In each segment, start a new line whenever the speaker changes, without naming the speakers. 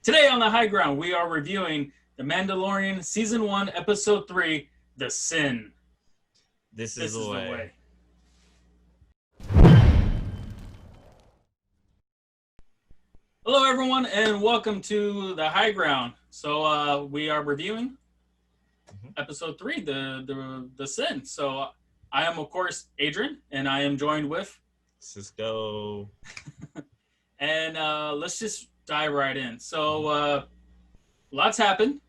Today on the Highground, we are reviewing The Mandalorian Season 1, Episode 3, The Sin.
This is the way.
Hello, everyone, and welcome to the Highground. So we are reviewing Episode 3, the Sin. So I am, of course, Adrian, and I am joined with
Cisco.
And let's just dive right in. So lots happened.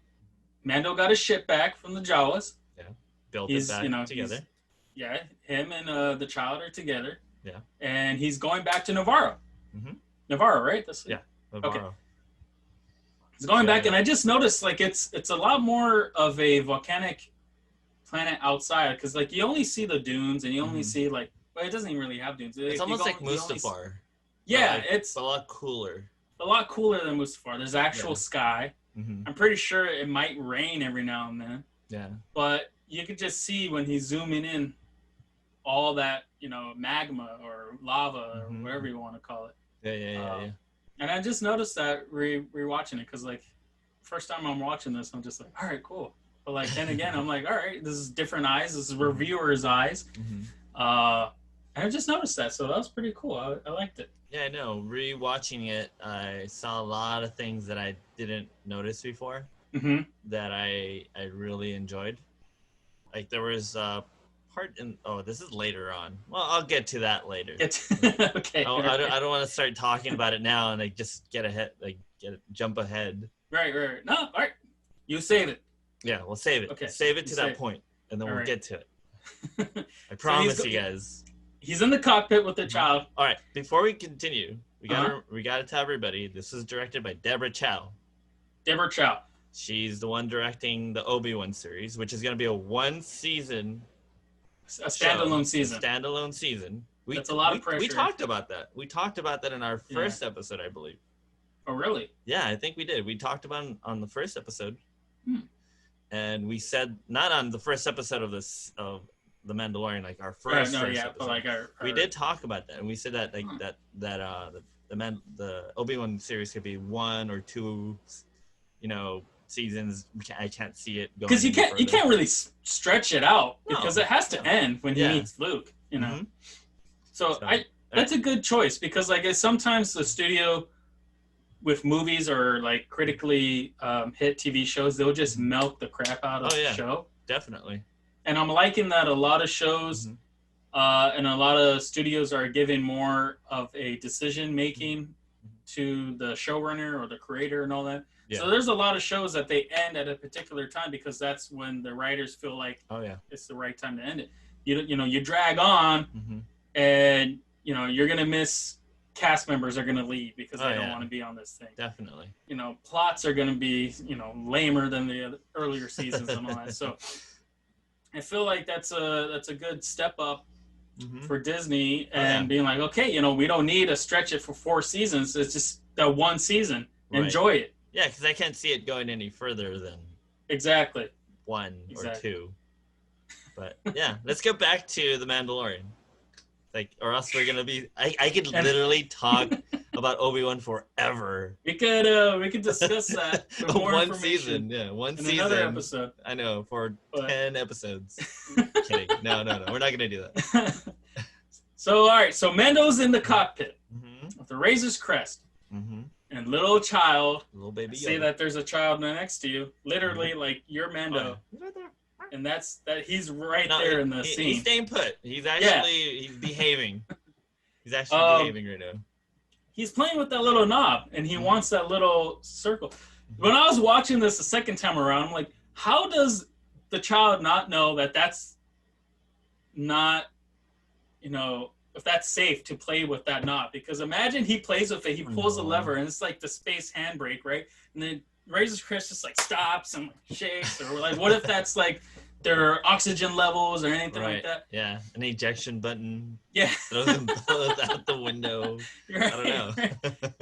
Mando got his ship back from the Jawas.
Yeah, built it back together.
Yeah, him and the child are together.
Yeah.
And he's going back to Navarro.
Mm-hmm.
Navarro, right?
Yeah, Navarro.
Okay. He's going back, and I just noticed, like, it's a lot more of a volcanic planet outside, because, like, you only see the dunes, and you only see, like, well, it doesn't even really have dunes.
It's almost like Mustafar.
Yeah,
like,
it's
a lot cooler.
A lot cooler than Mustafar. There's actual sky.
Mm-hmm.
I'm pretty sure it might rain every now and then.
Yeah.
But you could just see when he's zooming in all that, magma or lava or whatever you want to call it.
Yeah.
And I just noticed that rewatching it because, like, first time I'm watching this, I'm just like, all right, cool. But, like, then again, I'm like, all right, this is different eyes. This is reviewer's eyes. And I just noticed that, so that was pretty cool. I liked it.
Yeah, I know. Rewatching it, I saw a lot of things that I didn't notice before that I really enjoyed. Like, there was a part in... Oh, this is later on. Well, I'll get to that later.
Okay.
I don't want to start talking about it now and, like, just jump ahead.
Right. No, all right. You save it.
Yeah, we'll save it.
Okay.
Save it to that point, and then we'll get to it. I promise you guys.
He's in the cockpit with the child.
All right. Before we continue, we gotta tell everybody this is directed by Deborah Chow.
Deborah Chow.
She's the one directing the Obi-Wan series, which is gonna be a one-season,
a standalone season.
A standalone season.
That's a lot of pressure.
We talked about that. We talked about that in our first episode, I believe.
Oh, really?
Yeah, I think we did. We talked about it on the first episode, and we said not on the first episode of The Mandalorian, like our first episode.
But like
we did talk about that, and we said that like the Obi-Wan series could be 1 or 2, seasons. I can't see it going
because you can't really stretch it out because it has to end when he meets Luke. So that's a good choice because like sometimes the studio with movies or like critically hit TV shows, they'll just milk the crap out of the show.
Definitely.
And I'm liking that a lot of shows and a lot of studios are giving more of a decision-making to the showrunner or the creator and all that. Yeah. So there's a lot of shows that they end at a particular time because that's when the writers feel like it's the right time to end it. You drag on and, you're going to miss cast members are going to leave because they don't want to be on this thing.
Definitely.
Plots are going to be, lamer than the earlier seasons and all that. So I feel like that's a good step up for Disney and being like, okay, we don't need to stretch it for 4 seasons. It's just that one season. Right. Enjoy it.
Yeah, because I can't see it going any further than 1 or 2. But yeah, let's get back to The Mandalorian. Or else we're gonna be. I could literally talk about Obi-Wan forever.
We could discuss that.
One season, one season.
Another episode.
I know, for 10 episodes. Kidding. No, we're not gonna do that.
So all right, so Mando's in the cockpit with the Razor's crest, and little baby. Say that there's a child next to you, literally like you're Mando. He's right there. And he's right there in the scene.
He's staying put. He's actually he's behaving. He's actually behaving right now.
He's playing with that little knob, and he wants that little circle. When I was watching this the second time around, I'm like, how does the child not know that that's not, if that's safe to play with that knob? Because imagine he plays with it, he pulls the lever, and it's like the space handbrake, right? And then Razor's crest just like stops and shakes, or like what if that's like their oxygen levels or anything like that?
Yeah, an ejection button.
Yeah,
throws out the window.
Right, I don't know. Right.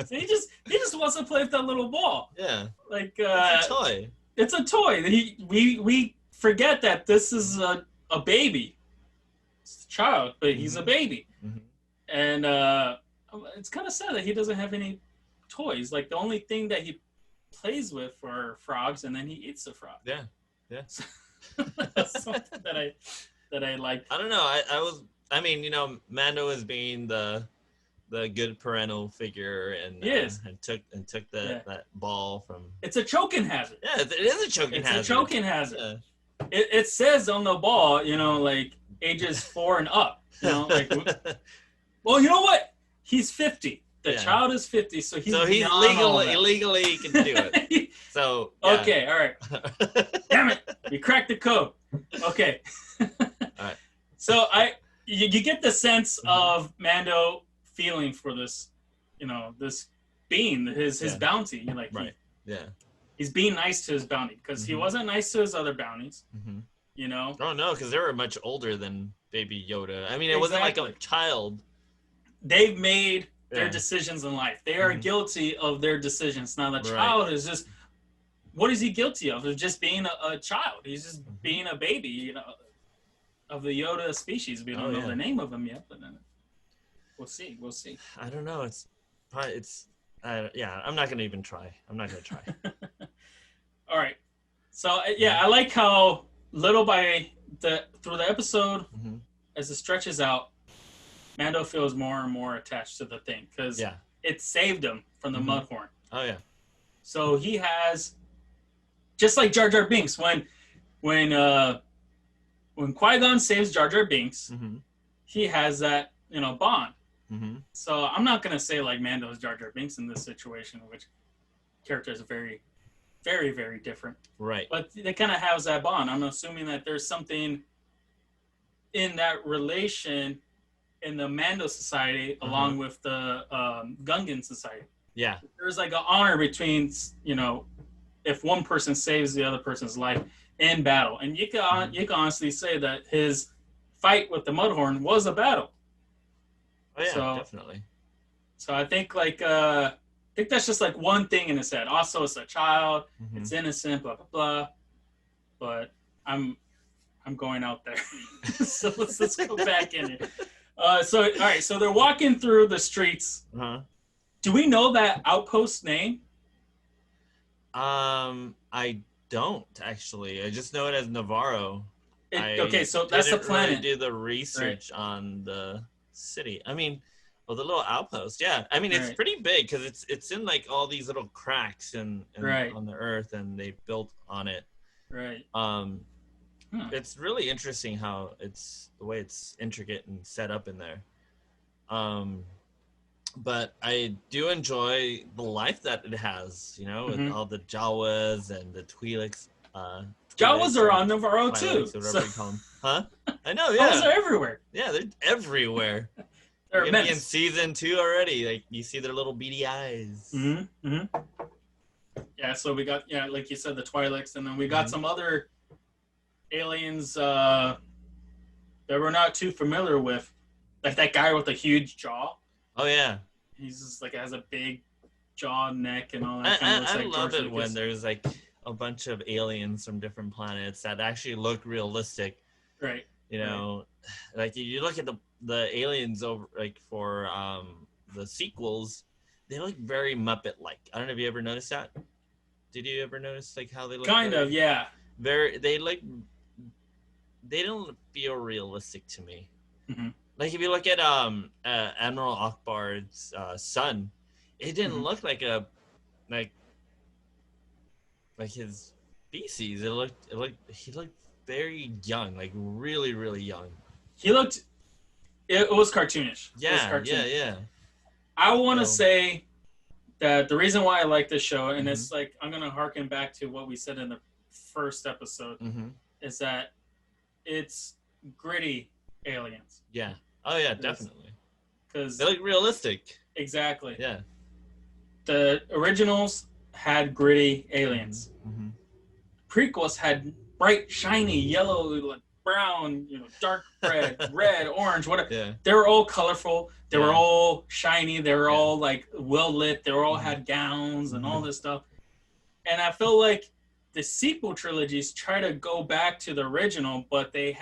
So he just wants to play with that little ball.
Yeah,
like
it's a toy.
It's a toy. We forget that this is a baby. It's a child, but he's a baby, and it's kind of sad that he doesn't have any toys. Like the only thing that he plays with are frogs, and then he eats the frog.
Yeah.
That's something that I like.
I don't know. I mean, Mando is being the good parental figure, and took that ball from.
It's a choking hazard.
Yeah, it is a choking hazard.
It's a choking hazard.
Yeah.
It says on the ball, like ages 4 and up. Like. Well, you know what? He's 50. The child is 50, so he's
illegally can do it. So yeah.
Okay, all right. Damn it, you cracked the code. Okay.
All right.
So you get the sense of Mando feeling for this, this being his bounty. You're like,
right?
He's being nice to his bounty because he wasn't nice to his other bounties. Oh
no, because they were much older than Baby Yoda. I mean, it wasn't like a child.
They've made their decisions in life. They are guilty of their decisions. Now the child is just, what is he guilty of? Of just being a child. He's just being a baby, of the Yoda species. We don't know the name of him yet, but we'll see.
I don't know. I'm not gonna even try. I'm not gonna try.
All right. So I like how little through the episode, as it stretches out, Mando feels more and more attached to the thing because it saved him from the Mudhorn.
Oh yeah.
So he has, just like Jar Jar Binks, when Qui-Gon saves Jar Jar Binks, he has that bond. So I'm not gonna say like Mando is Jar Jar Binks in this situation, which characters are very, very, very different.
Right.
But they kind of have that bond. I'm assuming that there's something in that relation in the Mando society along with the Gungan society. Yeah. There's like an honor between, if one person saves the other person's life in battle. And you can honestly say that his fight with the Mudhorn was a battle.
Oh yeah, definitely.
So I think that's just like one thing in his head. Also, it's a child, it's innocent, blah blah blah. But I'm going out there. So let's go back in here. All right, so they're walking through the streets. Do we know that outpost name?
I don't actually. I just know it as Navarro.
So that's the planet.
Really do the research on the city. I mean, the little outpost. Yeah, I mean it's pretty big because it's in like all these little cracks on the earth, and they built on it. Right. It's really interesting how the way it's intricate and set up in there. But I do enjoy the life that it has, with all the Jawas and the Twi'leks.
Jawas are on Navarro too.
Whatever you call them. Huh? I know, yeah.
Jawas are everywhere.
Yeah, they're everywhere. They're gonna be in season 2 already. Like you see their little beady eyes.
Yeah, so we got like you said, the Twi'leks, and then we got some other aliens that we're not too familiar with, like that guy with the huge jaw.
Oh yeah,
he's just like has a big jaw, neck, and all that.
I love it when there's like a bunch of aliens from different planets that actually look realistic. Right. Like you look at the aliens over like for the sequels, they look very Muppet-like. I don't know if you ever noticed that. Did you ever notice like how they look?
Kind of, yeah.
They don't feel realistic to me. Like if you look at Admiral Akbar's son, it didn't look like his species. He looked very young, like really, really young. It was cartoonish. Yeah, yeah.
I want to say that the reason why I like this show, and it's like I'm gonna harken back to what we said in the first episode, is that it's gritty aliens.
Yeah. Oh yeah, definitely. Because they look realistic.
Exactly.
Yeah.
The originals had gritty aliens. Prequels had bright, shiny, yellow, like brown, dark red, red, orange, whatever. Yeah. They were all colorful. They were all shiny. They were all like well lit. They were all had gowns and all this stuff. And I feel like the sequel trilogies try to go back to the original, but they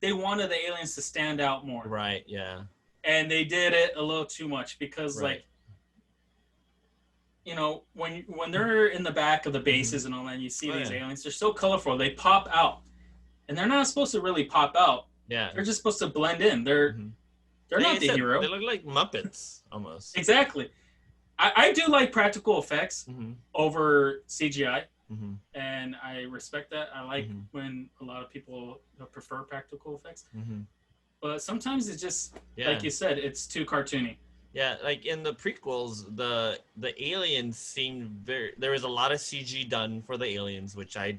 wanted the aliens to stand out more.
Right, yeah.
And they did it a little too much because like you know, when they're in the back of the bases and all that, and you see these aliens, they're so colorful. They pop out, and they're not supposed to really pop out.
Yeah.
They're just supposed to blend in. They're not the hero.
They look like Muppets almost.
Exactly. I do like practical effects over CGI, and I respect that. I like when a lot of people prefer practical effects, but sometimes it's just like you said, it's too cartoony.
Yeah, like in the prequels, the aliens seemed very. There was a lot of CG done for the aliens, which I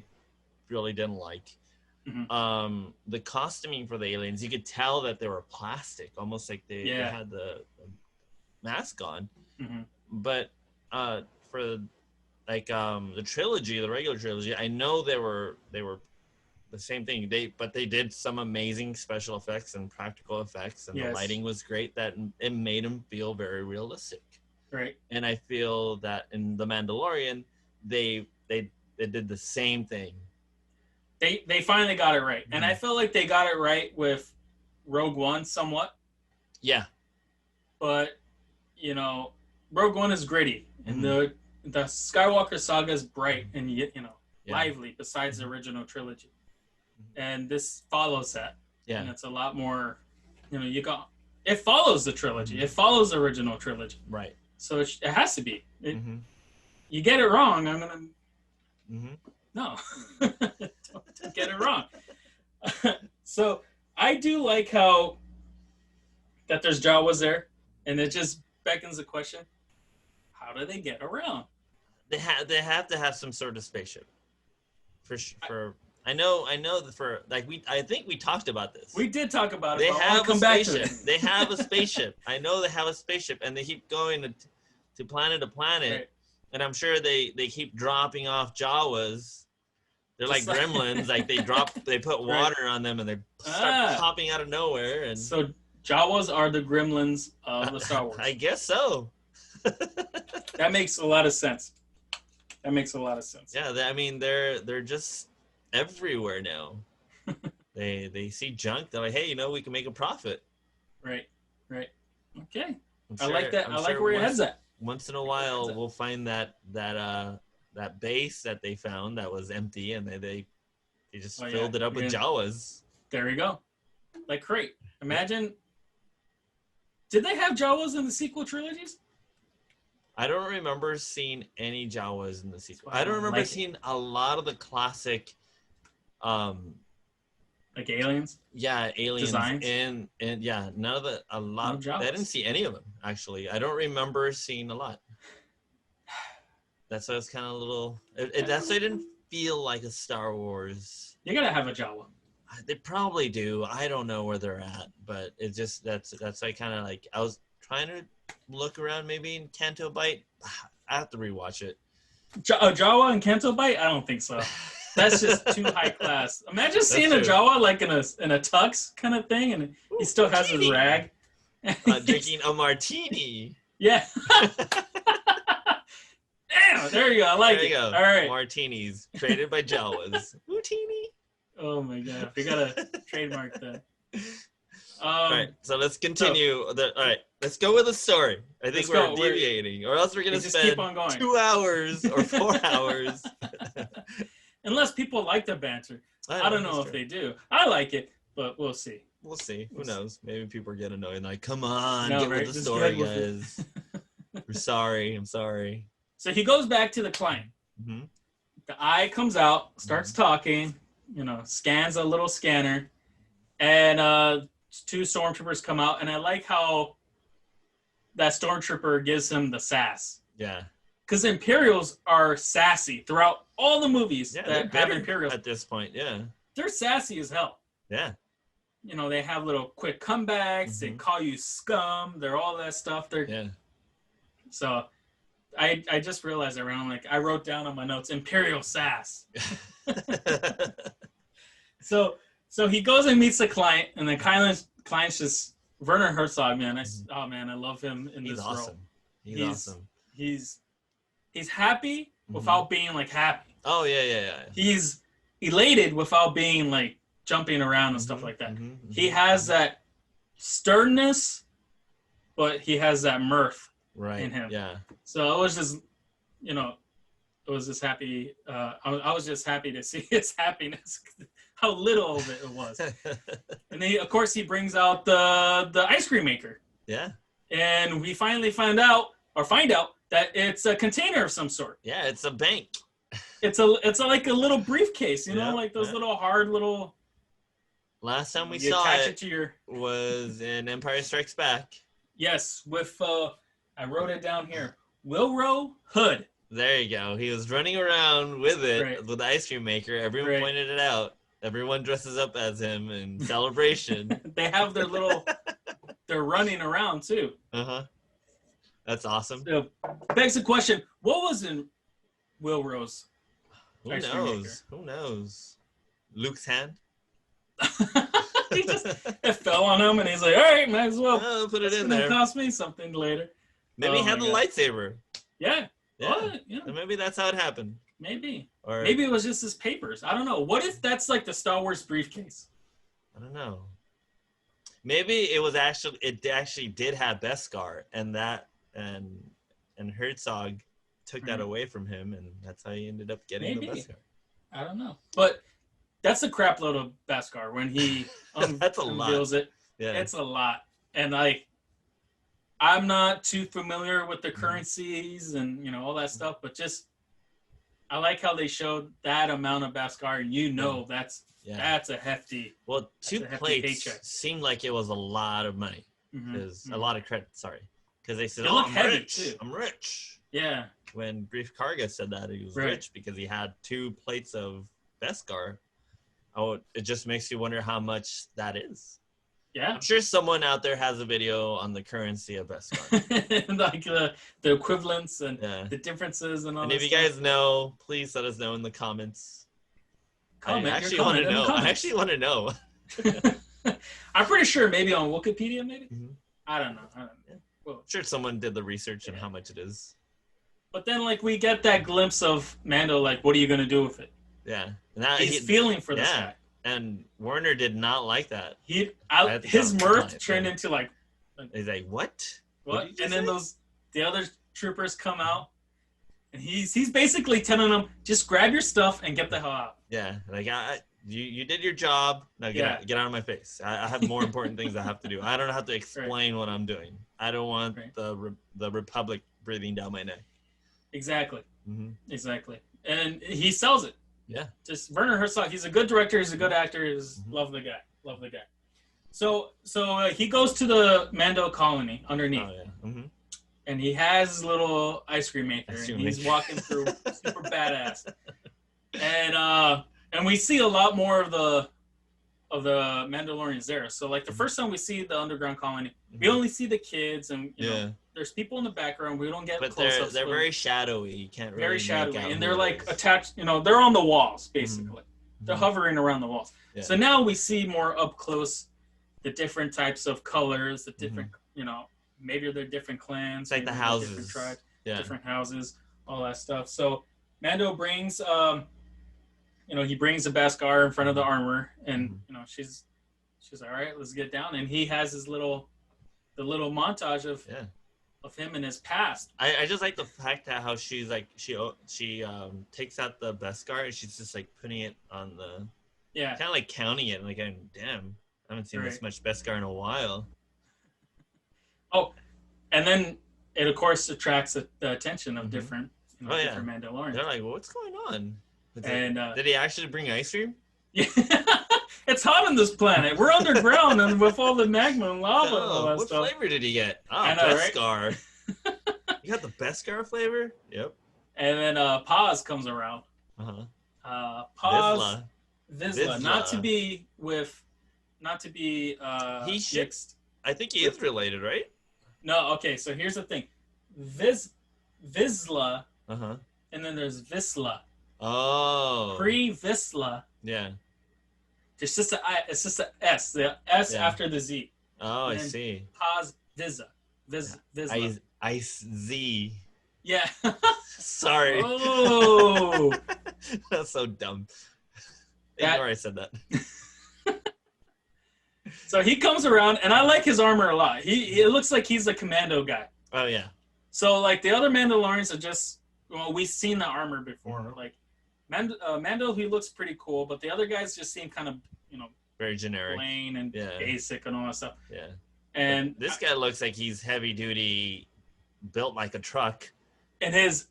really didn't like. The costuming for the aliens, you could tell that they were plastic, almost like they had the mask on. But for like the trilogy, the regular trilogy, I know they were the same thing. But they did some amazing special effects and practical effects, and the lighting was great. That it made them feel very realistic.
Right.
And I feel that in The Mandalorian, they did the same thing.
They finally got it right, and I feel like they got it right with Rogue One somewhat.
Yeah.
But you know, Rogue One is gritty, and the Skywalker saga is bright and lively. Besides the original trilogy, and this follows that. Yeah, and it's a lot more. You know, it follows the trilogy. It follows the original trilogy.
Right.
So it has to be. You get it wrong, I'm gonna. No, don't get it wrong. So I do like how that there's Jawas there, and it just beckons the question: how do they get around?
They have to have some sort of spaceship. I know that for like I think we talked about this.
We did talk about it.
They have a spaceship. They have a spaceship. I know they have a spaceship, and they keep going to planet to planet. Right. And I'm sure they keep dropping off Jawas. They're like gremlins. Like they put water on them and they start popping out of nowhere. And
so Jawas are the gremlins of the Star Wars.
I guess so.
That makes a lot of sense.
Yeah, I mean they're just everywhere now. They see junk. They're like, hey, we can make a profit.
Right. Okay. I like that. I like where your head's at.
Once in a while, we'll find that base that they found that was empty, and they just filled it up with Jawas.
There you go. Like great. Imagine. Did they have Jawas in the sequel trilogies?
I don't remember seeing any Jawas in the sequel. I don't remember seeing a lot of the classic.
Like aliens?
Yeah, aliens.
Designs?
And none of the, a lot. I didn't see any of them, actually. I don't remember seeing a lot. That's why it's kind of a little, that's why it didn't feel like a Star Wars.
You gotta have a Jawa.
They probably do. I don't know where they're at, but it just, that's like kind of like, I was trying to look around maybe in Canto Bight. I have to rewatch it.
Jawa and Canto Bight? I don't think so. That's just too high class. Imagine seeing a Jawa like in a tux kind of thing, and he still has his rag.
Drinking a martini.
Yeah. Damn, there you go. I like it. All right.
Martinis traded by Jawas. Martini.
Oh my god, we gotta trademark that.
All right, so let's continue. All right, let's go with the story. I think we're deviating, or else we're gonna spend 2 hours or 4 hours.
Unless people like the banter. I don't know if they do. I like it, but we'll see.
We'll see. Who knows? Maybe people are getting annoyed. Like, come on, get with the story, guys. We're sorry. I'm sorry.
So he goes back to the client. Mm-hmm. The eye comes out, starts talking, scans a little scanner, and 2 stormtroopers come out. And I like how that stormtrooper gives him the sass.
Yeah.
Because Imperials are sassy throughout all the movies that have Imperials.
At this point, yeah.
They're sassy as hell.
Yeah.
They have little quick comebacks. They call you scum. They're all that stuff. So I just realized I wrote down on my notes, Imperial sass. So he goes and meets the client, and the client's just Werner Herzog, man. I love him in this role.
He's awesome.
He's happy without being like happy.
Oh yeah.
He's elated without being like jumping around and stuff like that. He has that sternness, but he has that mirth in him.
Yeah.
So it was just it was just happy. I was just happy to see his happiness, how little of it was. And of course, he brings out the ice cream maker.
Yeah.
And we finally find out that it's a container of some sort.
Yeah, it's a bank.
It's like a little briefcase, like those little hard little.
Last time we saw it was in Empire Strikes Back.
Yes, with I wrote it down here. Wilrow Hood.
There you go. He was running around with it, with the ice cream maker. Everyone pointed it out. Everyone dresses up as him in celebration.
They have their little. They're running around too.
That's awesome.
So, begs the question: what was in Wilrow's?
Who knows? Luke's hand.
It fell on him, and he's like, "All right, might as well
put it in there.
It'll cost me something later."
Maybe he had the lightsaber.
Yeah.
Yeah. So maybe that's how it happened.
Maybe. Or maybe it was just his papers. I don't know. What if that's like the Star Wars briefcase?
I don't know. Maybe it actually did have Beskar, and Herzog took that away from him, and that's how he ended up getting the Beskar.
I don't know. But that's a crap load of Beskar when he
that's a
unveils it. Yeah. It's a lot. And I'm not too familiar with the currencies and all that stuff, but just I like how they showed that amount of Beskar, and that's a hefty.
Well, 2 plates seemed like it was a lot of money, a lot of credit. Sorry, because they said, "I'm rich. Too. I'm rich."
Yeah.
When Brief Karga said that he was rich because he had 2 plates of Beskar, it just makes you wonder how much that is.
Yeah.
I'm sure someone out there has a video on the currency of Beskar.
Like the equivalents and the differences and all that.
And if you guys know, please let us know in the comments. I actually want to know.
I'm pretty sure maybe on Wikipedia, maybe? I don't know.
Yeah. Well, I'm sure someone did the research on how much it is.
But then, we get that glimpse of Mando, what are you going to do with it?
Yeah.
He's feeling for this guy.
And Werner did not like that.
His mirth turned into
he's like, what?
What? And then the other troopers come out, and he's basically telling them, just grab your stuff and get the hell out.
Yeah, you did your job. Now get out of my face. I have more important things I have to do. I don't have to explain what I'm doing. I don't want the Republic breathing down my neck. Exactly.
Exactly. And he sells it.
Yeah.
Just Werner Herzog. He's a good director. He's a good actor. Love the guy. So he goes to the Mando colony underneath.
Oh, yeah.
And he has his little ice cream maker. And he's walking through super badass. And we see a lot more of the Mandalorians there. So the first time we see the underground colony, we only see the kids and there's people in the background. We don't get close up.
They're very shadowy. You can't really make out
and they're attached. They're on the walls basically. They're hovering around the walls. Yeah. So now we see more up close the different types of colors, the different maybe they're different clans,
it's like the houses,
different tribes, different houses, all that stuff. So Mando brings he brings the Beskar in front of the armor, and she's all right, let's get down. And he has his little montage of him in his past.
I just like the fact that how she's she takes out the Beskar and she's just putting it on the kind of counting it and going, damn, I haven't seen this much Beskar in a while.
Oh, and then it of course attracts the attention of different different Mandalorians.
They're like, well, what's going on?
Did
he actually bring ice cream?
Yeah. It's hot on this planet. We're underground and with all the magma and lava and all that
what
stuff.
What flavor did he get? Beskar. You got the Beskar flavor? Yep.
And then Paz comes around. Paz. Vizsla. Not to be mixed.
I think he is related, right?
No, okay, so here's the thing. Vizsla, and then there's Vizsla.
Oh.
Pre-Vizsla.
Yeah.
It's just a S. The S after the Z.
Oh, I see.
Paz Vizsla. Vizsla.
Ice Z.
Yeah.
Sorry.
Oh.
That's so dumb. Ignore I said that.
So he comes around, and I like his armor a lot. It looks like he's a commando guy.
Oh, yeah.
So, the other Mandalorians are just, well, we've seen the armor before. Like Mando, he looks pretty cool, but the other guys just seem kind of,
very generic,
plain and basic and all that stuff.
Yeah.
And
but this guy looks like he's heavy duty, built like a truck.
And his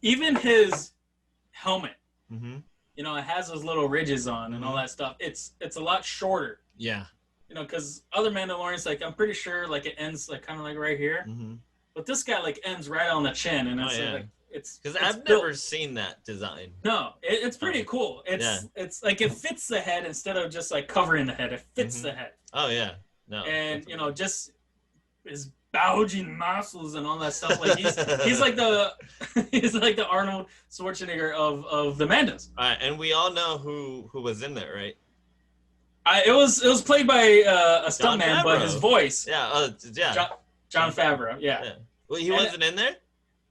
helmet, it has those little ridges on and all that stuff. It's a lot shorter.
Yeah.
Because other Mandalorians, like, I'm pretty sure, like, it ends, like, kind of like right here. But this guy, like, ends right on the chin. And it's because
I've never seen that design.
No, it's pretty cool. It's like it fits the head instead of just, like, covering the head. It fits the head.
Oh, yeah. No.
And, just his bulging muscles and all that stuff. Like, he's like the Arnold Schwarzenegger of the Mandos.
All right, and we all know who was in there, right?
It was played by a stuntman, but his voice.
Yeah,
Jon Favreau. Yeah.
Well, he wasn't in there.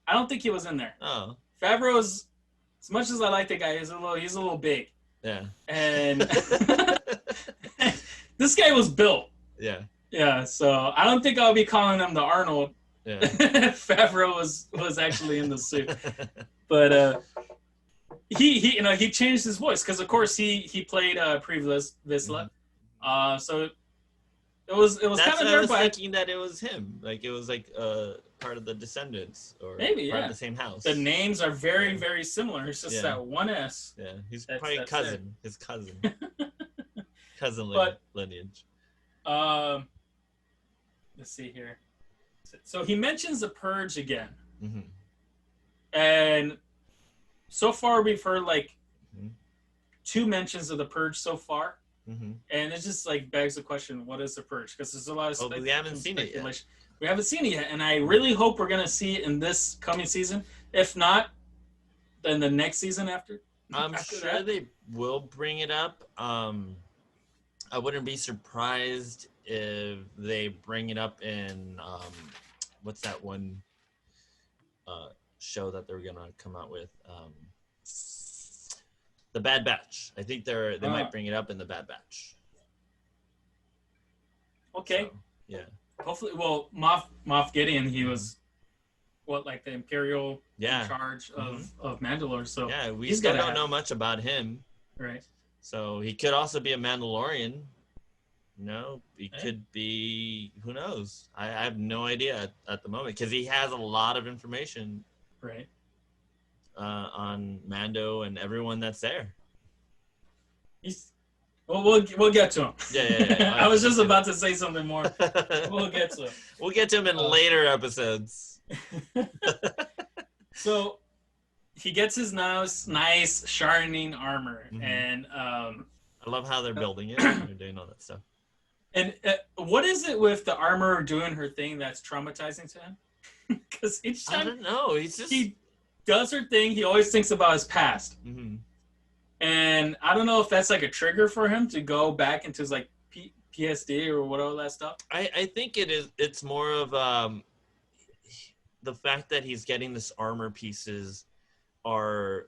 I don't think he was in there.
Oh.
Favreau's, as much as I like the guy, he's a little big.
Yeah.
And this guy was built.
Yeah.
Yeah. So I don't think I'll be calling him the Arnold.
Yeah.
Favreau was actually in the suit, but he changed his voice because of course he played Pre Vizsla. So it was kind of
I was thinking that it was him. Like it was like part of the Descendants or
maybe
part of the same house.
The names are very very similar. It's just that one S.
Yeah, he's probably his cousin lineage.
Let's see here. So he mentions the Purge again, and so far we've heard like 2 mentions of the Purge so far. And it just like begs the question, what is the Purge? Because there's a lot of
we haven't seen it yet.
We haven't seen it yet, and I really hope we're gonna see it in this coming season. If not, then the next season after.
I'm sure they will bring it up. I wouldn't be surprised if they bring it up in what's that one show that they're gonna come out with? The Bad Batch. I think they might bring it up in the Bad Batch.
Okay.
So, yeah.
Hopefully, well, Moff Gideon, he was like the Imperial in charge of Mandalore. So
yeah, we still don't know much about him.
Right.
So he could also be a Mandalorian. He could be. Who knows? I have no idea at the moment because he has a lot of information.
Right.
On Mando and everyone that's there.
We'll get to him.
Yeah.
I was just about to say something more. We'll get to him.
We'll get to him in later episodes.
So he gets his nice shining armor, and
I love how they're building it. They're doing all that stuff.
And what is it with the armor doing her thing that's traumatizing to him? Because each time
I don't know.
He does her thing, he always thinks about his past. And I don't know if that's like a trigger for him to go back into his like PSD or whatever that stuff.
I think it is. It's more of the fact that he's getting this armor pieces it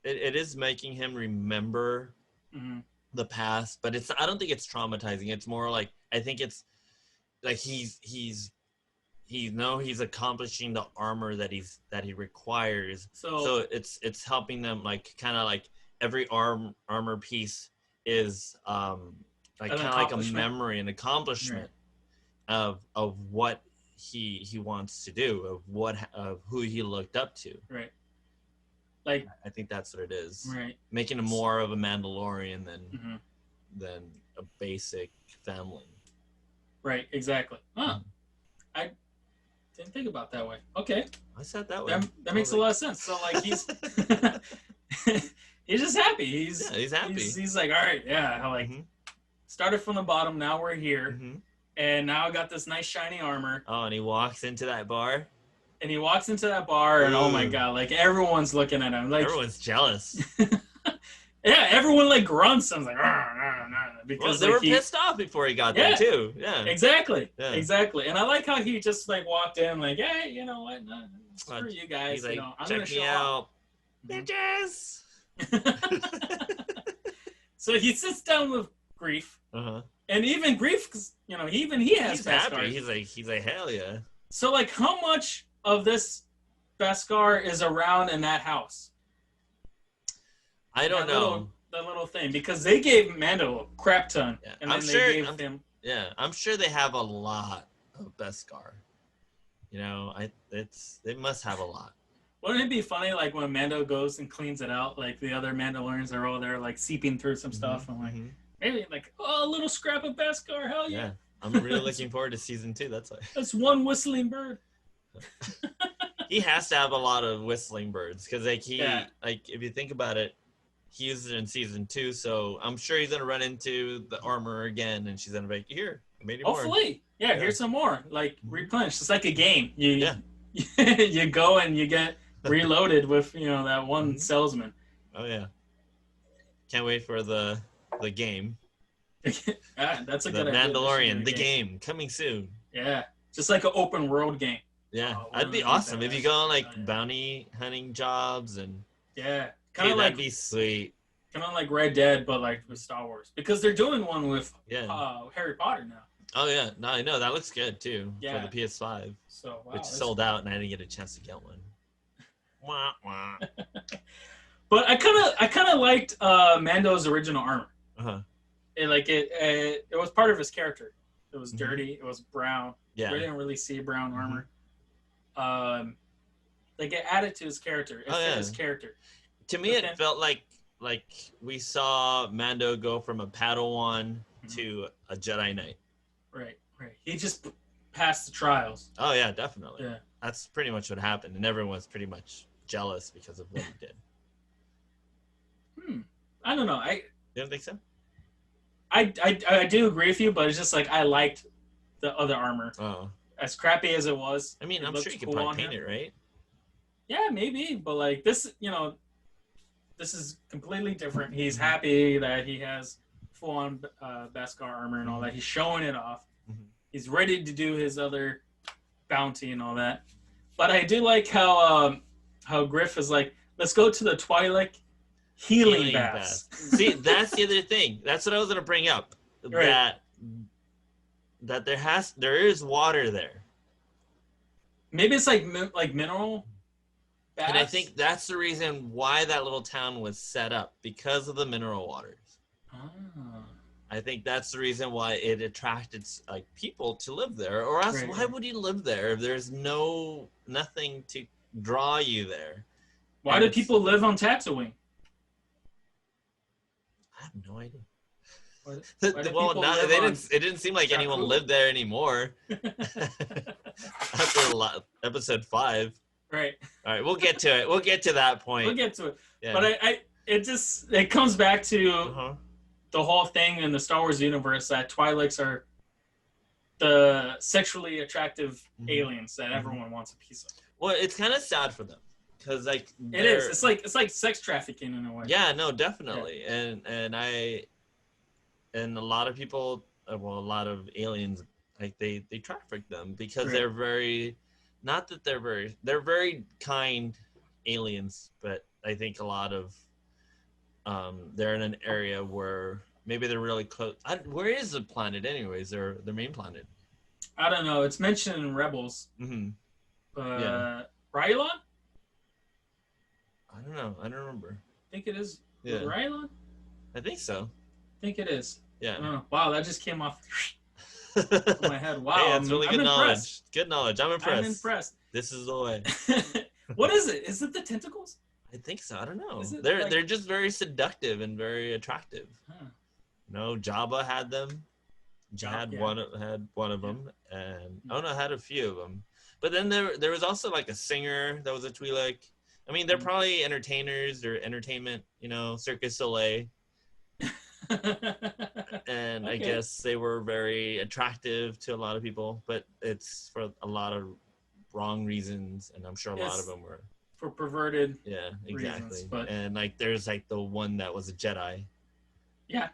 is making him remember the past, but I don't think it's traumatizing. It's more like I think it's like he's accomplishing the armor that he requires. So it's helping them like kind of like every armor piece is like kind of like a memory, an accomplishment of what he wants to do, of who he looked up to.
Right. Like
I think that's what it is.
Right.
Making him more of a Mandalorian than a basic family.
Right. Exactly. Huh. I didn't think about that way. Okay.
I said that way.
That makes a lot of sense. So like he's he's just happy. He's
happy.
He's like, all right, yeah. Like started from the bottom. Now we're here, and now I got this nice shiny armor.
Oh, and he walks into that bar.
And oh my god, like everyone's looking at him. Like
everyone's jealous.
Yeah, everyone like grunts and like, because
they were pissed off before he got there too. Yeah,
exactly. And I like how he just like walked in like, hey, you know what? No, screw you guys.
He's like,
I'm
check
gonna show
me out, bitches.
So he sits down with Grief, and even Grief, because he has
he's happy. He's like hell yeah.
So like, how much of this Beskar is around in that house?
I don't know.
The little thing, because they gave Mando a crap ton, and then they gave him.
Yeah, I'm sure they have a lot of Beskar. You know, they must have a lot.
Wouldn't it be funny, like when Mando goes and cleans it out, like the other Mandalorians are all there, like seeping through some stuff, and like maybe like a little scrap of Beskar, hell yeah!
I'm really looking forward to season 2. That's why.
That's one whistling bird.
He has to have a lot of whistling birds because like if you think about it, he uses it in season 2, so I'm sure he's gonna run into the armor again, and she's gonna be like, "Here, I made you more."
Hopefully, here's some more. Like replenish. It's like a game. You go and you get reloaded with that one salesman.
Oh yeah, can't wait for the game.
That's a
the
good
Mandalorian, the game coming soon.
Yeah, just like an open world game.
Yeah, that'd be awesome if you go on like bounty hunting jobs and
kind of like
that'd be sweet.
Kind of like Red Dead, but like with Star Wars, because they're doing one with Harry Potter now.
Oh yeah, no, I know that looks good too for the PS5.
So
which sold out, and I didn't get a chance to get one. Wah, wah.
But I kind of liked Mando's original armor. It was part of his character. It was dirty. It was brown.
Yeah,
we didn't really see brown armor. Like it added to his character. It fit his character.
To me, it felt like we saw Mando go from a Padawan to a Jedi Knight.
Right. He just passed the trials.
Oh yeah, definitely.
Yeah,
that's pretty much what happened, and everyone was pretty much jealous because of what he did.
I don't know.
You don't think so?
I do agree with you, but it's just like I liked the other armor.
Oh.
As crappy as it was.
I mean, I'm sure you could probably paint it, right?
Yeah, maybe, but like this, this is completely different. He's happy that he has full-on Beskar armor and all that. He's showing it off. He's ready to do his other bounty and all that. But I do like how Griff is like, let's go to the Twi'lek healing baths.
See, that's the other thing. That's what I was going to bring up. Right. That there is water there.
Maybe it's like mineral baths.
And I think that's the reason why that little town was set up, because of the mineral waters. I think that's the reason why it attracted like people to live there, or else why would you live there if there's nothing to draw you there?
Why do people live on Tatooine?
I have no idea.
It
didn't seem like anyone lived there anymore. After episode 5.
Right.
All right, we'll get to it. We'll get to that point.
We'll get to it. Yeah. But it comes back to the whole thing in the Star Wars universe that Twi'leks are the sexually attractive aliens that everyone wants a piece of.
Well, it's kind of sad for them. Because like
it is. It's like sex trafficking in a way.
Yeah, no, definitely. Yeah. And a lot of people, a lot of aliens, like they traffic them because they're very, not that they're very kind aliens, but I think a lot of they're in an area where maybe they're really close. Where is the planet anyways? Their main planet?
I don't know. It's mentioned in Rebels. Rylon?
I don't know. I don't remember.
I think it is. Yeah. Rylon?
I think so.
I think it is.
Yeah.
I don't know. Wow, that just came off my head. Wow.
Hey, that's really good knowledge. Good knowledge. I'm impressed. This is the way.
What is it? Is it the tentacles?
I think so. I don't know. They're just very seductive and very attractive. No, Jabba had them. Had one of them, and had a few of them. But then there was also like a singer that was a Twi'lek. I mean, they're probably entertainers or entertainment, Circus Soleil. And I guess they were very attractive to a lot of people, but it's for a lot of wrong reasons, and I'm sure a lot of them were
for perverted.
Yeah, exactly.
Reasons, but...
And like, there's like the one that was a Jedi.
Yeah.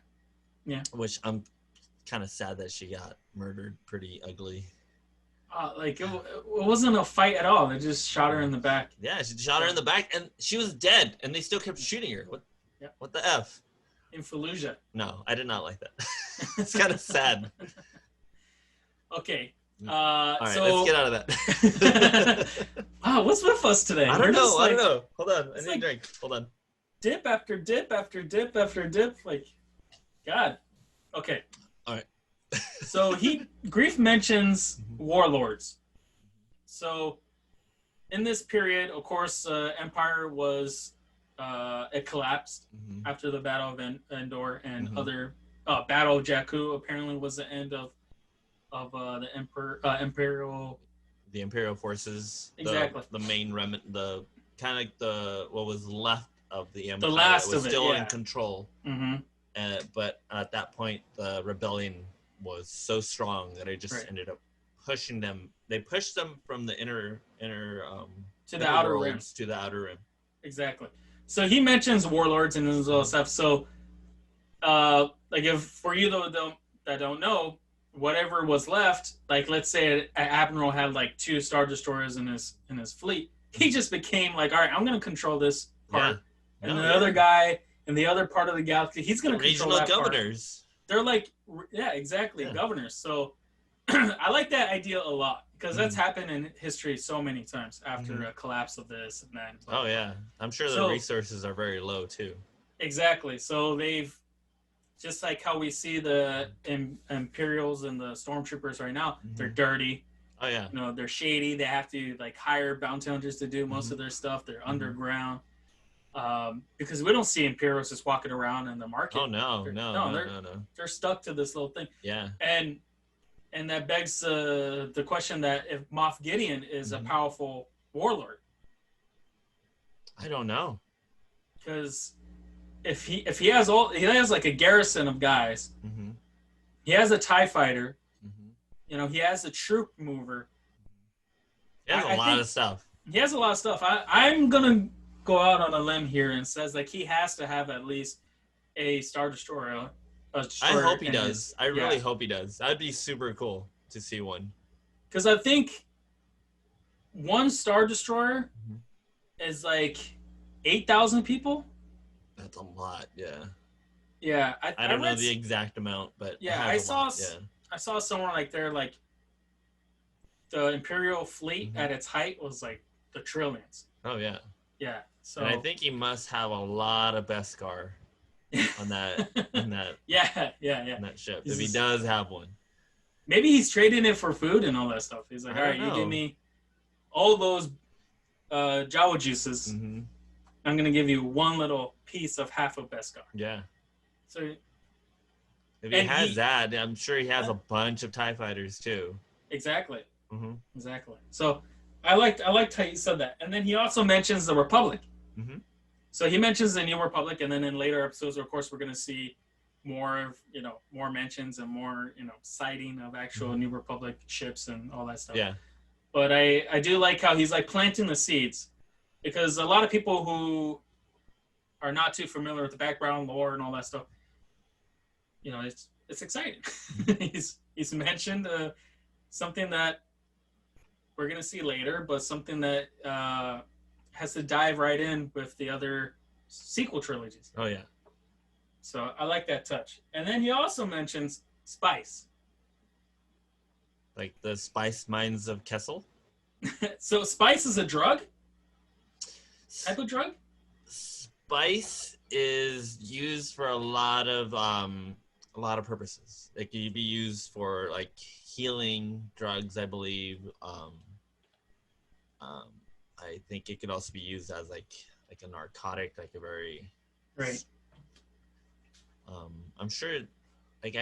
Which I'm kind of sad that she got murdered pretty ugly.
It wasn't a fight at all. They just shot her in the back.
Yeah, she shot her in the back, and she was dead, and they still kept shooting her. What the F?
In Fallujah.
No, I did not like that. It's kind of sad.
Okay.
All right, let's get out of that.
Wow, what's with us today?
I don't know. Hold on. I need a drink. Hold on.
Dip after dip after dip after dip. Like, God. Okay.
All right.
So Grief mentions warlords. So in this period, of course, Empire was it collapsed after the Battle of Endor and other Battle of Jakku. Apparently, was the end of the Imperial.
The Imperial forces.
Exactly.
The main remnant. The kind of like what was left of the Empire.
The last
was
of it,
still in control.
Mm-hmm.
But at that point, the rebellion was so strong that it just ended up pushing them. They pushed them from the inner
to the outer rim.
To the outer rim.
Exactly. So he mentions warlords and this other stuff. So, like, if for you that don't know, whatever was left, like let's say an admiral had like 2 Star Destroyers in his fleet, he just became like, all right, I'm going to control this part, and the other guy in the other part of the galaxy, he's going to control that
governors.
Part. They're like, exactly, governors. So I like that idea a lot because that's happened in history so many times after a collapse of this and that.
Oh yeah, I'm sure the resources are very low too.
Exactly. So they've just like how we see the Imperials and the Stormtroopers right now, they're dirty.
Oh yeah.
You know, they're shady. They have to like hire bounty hunters to do most of their stuff. They're underground. Because we don't see Imperials just walking around in the market.
Oh no.
They're stuck to this little thing.
Yeah.
And that begs the question that if Moff Gideon is a powerful warlord.
I don't know.
Because if he has like a garrison of guys, he has a TIE fighter, you know, he has a troop mover.
He has a lot of stuff.
He has a lot of stuff. I'm gonna go out on a limb here and says like he has to have at least a Star Destroyer.
I hope he does. I really hope he does. That'd be super cool to see one.
Because I think one Star Destroyer is like 8,000 people.
That's a lot, yeah.
Yeah,
I don't know the exact amount, but
I saw somewhere like there, like the Imperial fleet at its height was like the trillions.
Oh yeah.
Yeah. So
and I think he must have a lot of Beskar on that on that ship. If he does have one.
Maybe he's trading it for food and all that stuff. He's like, all right, you give me all those Jawa juices. I'm gonna give you one little piece of half of Beskar.
Yeah.
So
if he has that, I'm sure he has a bunch of TIE fighters too.
Exactly. Exactly. So I liked how you said that. And then he also mentions the Republic. So he mentions the New Republic, and then in later episodes, of course, we're going to see more mentions and more, sighting of actual New Republic ships and all that stuff.
Yeah.
But I do like how he's like planting the seeds, because a lot of people who are not too familiar with the background lore and all that stuff, it's exciting. he's mentioned something that we're going to see later, but something that has to dive right in with the other sequel trilogies.
Oh, yeah.
So I like that touch. And then he also mentions spice.
Like the spice mines of Kessel?
So spice is a drug? Type of drug?
Spice is used for a lot of purposes. It can be used for like healing drugs, I believe. I think it could also be used as like a narcotic, like a very
right.
I'm sure. That's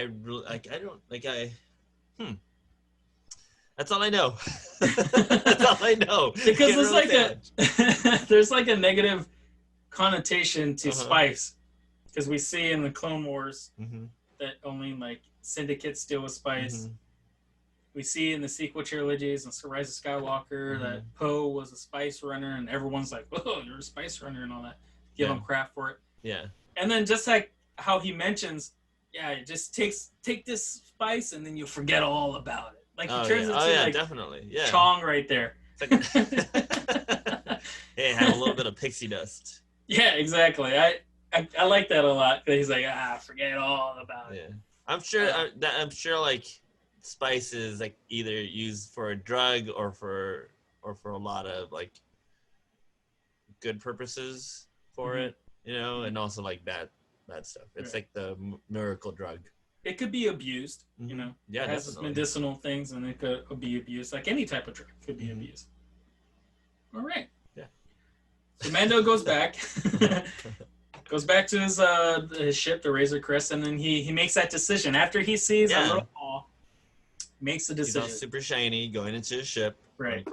all I know. That's all I know.
Because it's like there's like a negative connotation to spice, because we see in the Clone Wars that only like syndicates deal with spice. We see in the sequel trilogies and Rise of Skywalker that Poe was a spice runner, and everyone's like, "Oh, you're a spice runner," and all that. Give him crap for it.
Yeah.
And then just like how he mentions, just take this spice and then you'll forget all about it. Like he turns into
definitely. Yeah.
Chong right there.
Like, hey, have a little bit of pixie dust.
Yeah, exactly. I like that a lot. He's like, forget all about it.
I'm sure. I'm sure. Like spices like either used for a drug or for a lot of like good purposes for it, you know, and also like bad stuff. It's like the miracle drug.
It could be abused, you know.
Yeah,
it has its medicinal things, and it could be abused. Like any type of drug could be abused. All right.
Yeah.
So Mando goes back. Goes back to his ship, the Razor Crest, and then he makes that decision. After he sees a little ball, makes the decision.
He's all super shiny, going into his ship.
Right.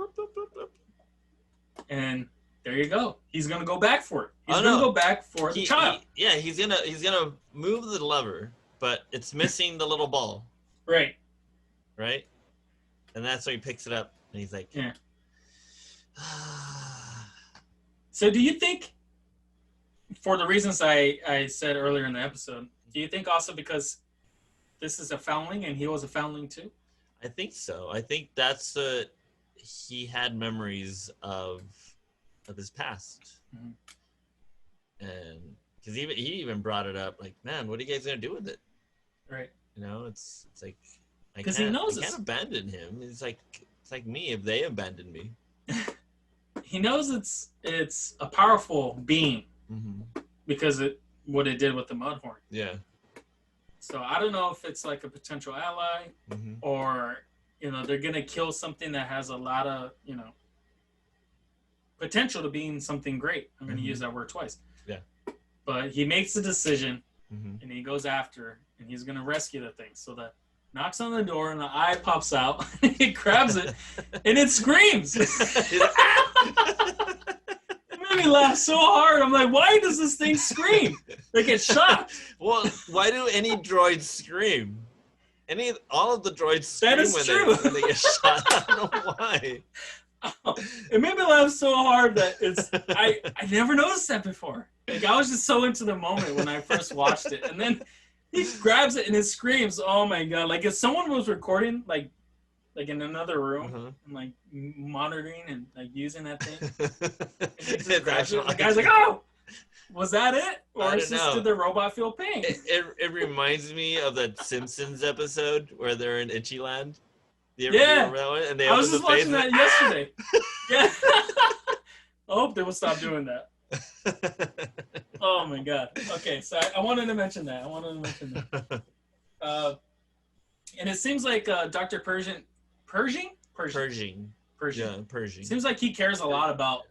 And there you go. He's going to go back for it. He's going to go back for the child.
He's gonna move the lever, but it's missing the little ball.
Right.
Right? And that's where he picks it up, and he's like...
Yeah. So do you think... For the reasons I said earlier in the episode, do you think also because this is a foundling and he was a foundling too?
I think so. I think that's he had memories of his past, and because he even brought it up, like, man, what are you guys gonna do with it?
Right.
You know, it's like
because he knows
I can't abandon him. It's like me if they abandoned me.
He knows it's a powerful being. Because what it did with the Mudhorn.
Yeah.
So I don't know if it's like a potential ally or, you know, they're going to kill something that has a lot of, you know, potential to being something great. I'm going to use that word twice.
Yeah.
But he makes the decision and he goes after and he's going to rescue the thing. So that knocks on the door and the eye pops out. He grabs it and it screams. Me laugh so hard. I'm like, why does this thing scream? They get shot.
Well, why do any droids scream? All of the droids scream when they get shot. I don't know why.
It made me laugh so hard that I never noticed that before. Like I was just so into the moment when I first watched it, and then he grabs it and it screams. Oh my god! Like if someone was recording, like in another room and like monitoring and like using that thing. The guy's like, "Oh, was that it? Or is this did the robot feel pain?"
It reminds me of that Simpsons episode where they're in Itchy Land.
Yeah,
that one? And they
I was just watching that yesterday. Yeah, I hope they will stop doing that. Oh my god. Okay, so I wanted to mention that. And it seems like Dr. Pershing. Yeah, Pershing. Seems like he cares a lot about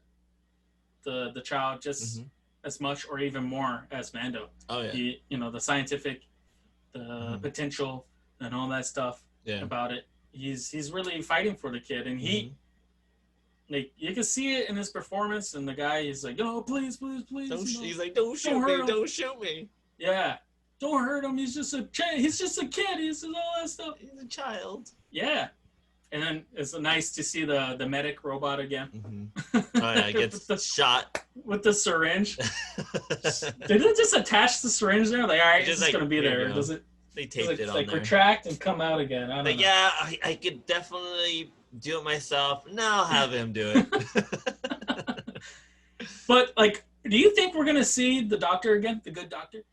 the child just as much or even more as Mando.
Oh yeah.
You know, the scientific, the potential, and all that stuff about it. He's really fighting for the kid, and he like you can see it in his performance. And the guy is like, "Oh, please."
He's like, "Don't shoot me." Yeah.
Don't hurt him. He's just a kid. He says all that stuff.
He's a child.
Yeah. And then it's nice to see the medic robot again.
Oh yeah, gets shot
with the syringe. Did it just attach the syringe there? Like, all right, it's just gonna be there. Does it?
They taped it on there.
Retract and come out again. I don't know.
Yeah, I could definitely do it myself. No, I'll have him do it.
But like, do you think we're gonna see the doctor again, the good doctor?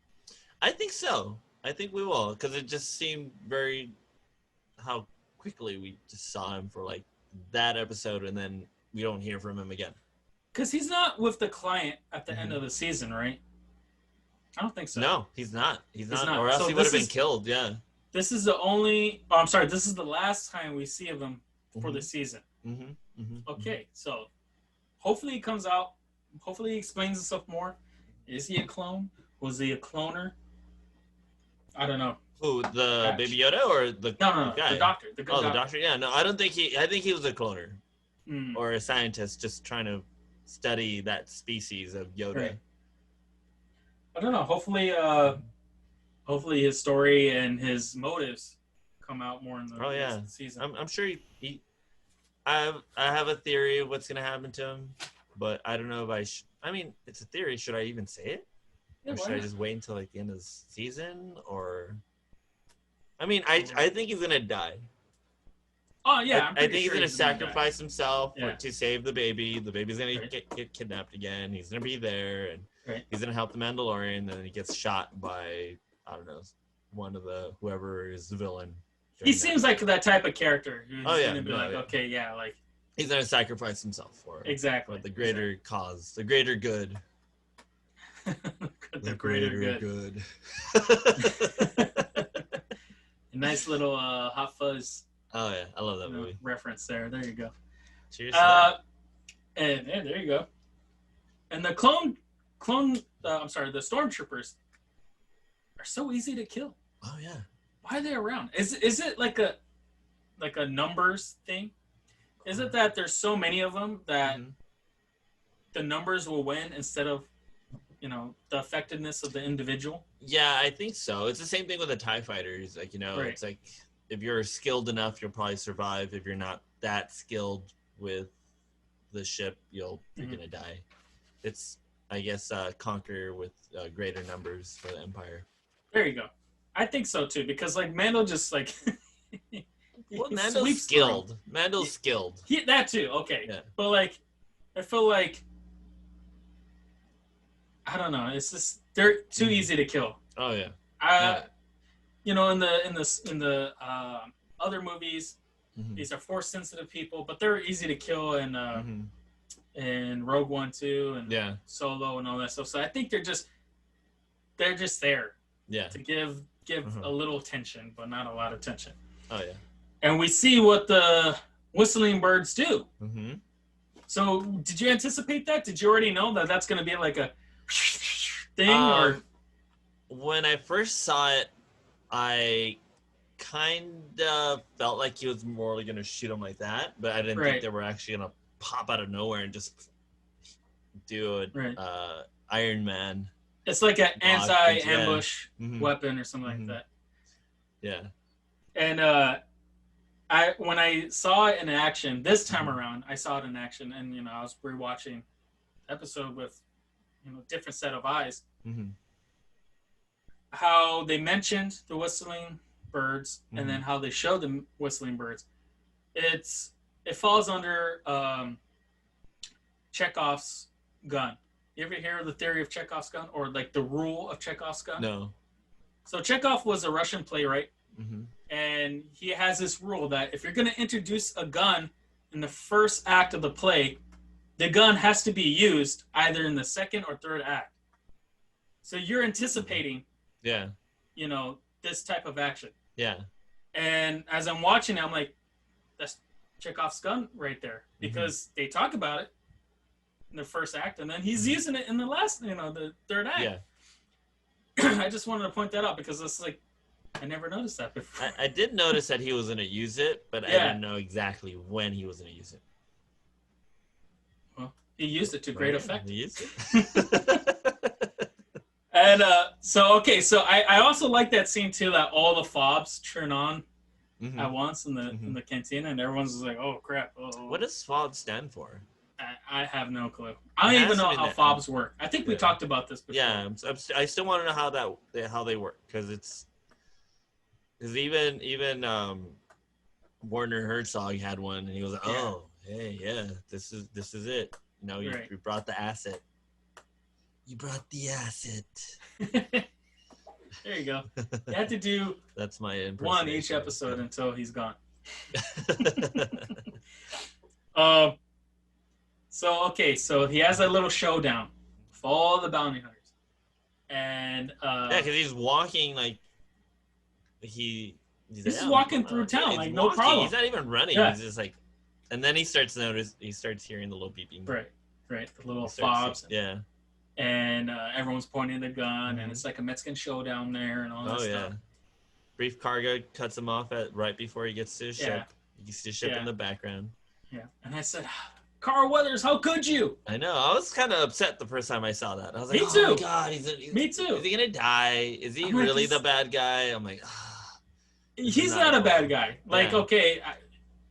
I think so. I think we will, because it just seemed very how quickly we just saw him for like that episode, and then we don't hear from him again.
Because he's not with the client at the end of the season, right? I don't think so.
No, he's not. He's not. Or else he would have been killed. Yeah.
This is the only. Oh, I'm sorry. This is the last time we see of him for the season. Okay, so hopefully he comes out. Hopefully he explains himself more. Is he a clone? Was he a cloner? I don't know.
Who, the Baby Yoda or the
no,
guy?
The doctor. The
doctor. Yeah, no, I don't think I think he was a cloner or a scientist just trying to study that species of Yoda.
Right. I don't know. Hopefully his story and his motives come out more in the season.
I'm sure he I have a theory of what's gonna happen to him, but I don't know if I mean, it's a theory. Should I even say it?
Yeah,
or should I just wait until like the end of the season? Or I mean, I think he's gonna die.
Oh yeah,
I think he's gonna sacrifice himself to save the baby. The baby's gonna get kidnapped again. He's gonna be there, and he's gonna help the Mandalorian. And then he gets shot by, I don't know, one of the whoever is the villain.
He seems like that type of character who's gonna be okay, like
he's gonna sacrifice himself for
exactly
for the greater cause, the greater good.
the greater good. A nice little Hot Fuzz.
Oh yeah, I love that movie.
Reference there. There you go.
Cheers.
And there you go. And the the stormtroopers are so easy to kill.
Oh yeah.
Why are they around? Is it like a numbers thing? Is it that there's so many of them that the numbers will win instead of, the effectiveness of the individual?
Yeah, I think so. It's the same thing with the TIE fighters. Like, it's like if you're skilled enough, you'll probably survive. If you're not that skilled with the ship, you're gonna die. It's, I guess, conquer with greater numbers for the Empire.
There you go. I think so too, because like Mando just like
well, Mando's skilled. Mando's skilled.
That too, okay. Yeah. But like I feel like I don't know, it's just they're too easy to kill.
Oh yeah.
In the other movies, these are force sensitive people, but they're easy to kill and Rogue One too, and Solo and all that stuff. So I think they're just there. Yeah. To give a little tension, but not a lot of tension.
Oh yeah.
And we see what the whistling birds do. So did you anticipate that? Did you already know that that's going to be like a thing? Or
when I first saw it, I kind of felt like he was more going to shoot him like that, but I didn't think they were actually going to pop out of nowhere and just do a Iron Man.
It's like an anti-ambush weapon or something like that.
Yeah.
And when I saw it in action this time around, I saw it in action, and I was rewatching the episode with different set of eyes. How they mentioned the whistling birds, and then how they showed the whistling birds. It falls under Chekhov's gun. You ever hear of the theory of Chekhov's gun, or like the rule of Chekhov's gun?
No.
So Chekhov was a Russian playwright, and he has this rule that if you're going to introduce a gun in the first act of the play, the gun has to be used either in the second or third act. So you're anticipating, this type of action. Yeah. And as I'm watching it, I'm like, that's Chekhov's gun right there, because they talk about it in the first act, and then he's using it in the last, the third act. Yeah. I just wanted to point that out because it's like I never noticed that before.
I did notice that he was going to use it, but I didn't know exactly when he was going to use it.
Well, he used it to great effect.
He used it.
And so I also like that scene too, that all the fobs turn on at once in the cantina, and everyone's just like, "Oh crap!" Oh.
What does FOB stand for?
I have no clue. I don't even know how fobs work. I think we talked about this before.
Yeah, I still want to know how they work, because even Werner Herzog had one, and he was like, "Oh, hey, yeah, this is it. You brought the asset. You brought the asset."
There you go. You had to do
that's my
one each episode until he's gone. So he has a little showdown with all the bounty hunters, and
because he's walking like he's
just walking through town like no problem.
He's not even running. Yeah. He's just like, and then he starts hearing the little beeping.
Right, the little fobs. Yeah, and everyone's pointing the gun, and it's like a Mexican showdown there, and all that stuff.
Brief Karga cuts him off right before he gets to his ship. You can see the ship in the background.
Yeah, and I said, Carl Weathers, how could you?
I know. I was kind of upset the first time I saw that. I was like,
Me too.
My God,
Me too.
Is he going to die? Is he really the bad guy? I'm like,
he's not a bad guy. Like, okay,